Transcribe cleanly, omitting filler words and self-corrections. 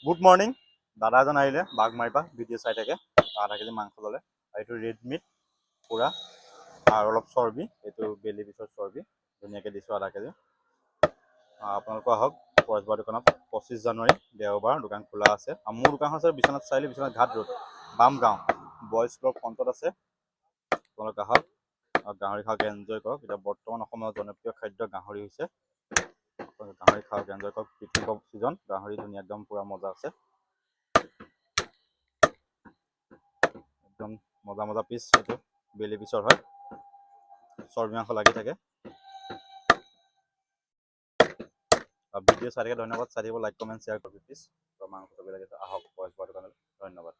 Good morning. দাদা এজন আহিলে বাঘমাৰীৰ ভিডিঅ' চাই থাকে, আধা কেজি মাংস ল'লে। এইটো ৰেড মিট পুৰা আৰু অলপ চৰ্বি, এইটো বেলি পিছৰ চৰ্বি ধুনীয়াকৈ দিছোঁ আধা কেজি। আপোনালোকৰ আহক পৰেশবাৰ দোকানত। 25 জানুৱাৰী দেওবাৰ, দোকান খোলা আছে। আৰু মোৰ দোকানখন আছে Biswanath Chariali, Biswanath Ghat road, Bamgaon boys club ফ্ৰণ্টত আছে। আপোনালোক আহক আৰু গাহৰি খাওক, এনজয় কৰক। এতিয়া বৰ্তমান অসমৰ জনপ্ৰিয় খাদ্য গাহৰি হৈছে। গাহৰি খাওক, এনজয় কৰক। পিকনিকৰ ছিজন, গাহৰি ধুনীয়া একদম পুৰা মজা আছে। একদম মজা মজা পিচ, এইটো বেলি পিচৰ হয়, চৰ্বি মাংস লাগি থাকে। ভিডিঅ' চাই থাকে ধন্যবাদ। চাই থাকিব, লাইক কমেণ্ট শ্বেয়াৰ কৰক প্লিজ। মাংস চৰ্বি লাগে আহক পৰেশবাৰ দোকানলৈ। ধন্যবাদ।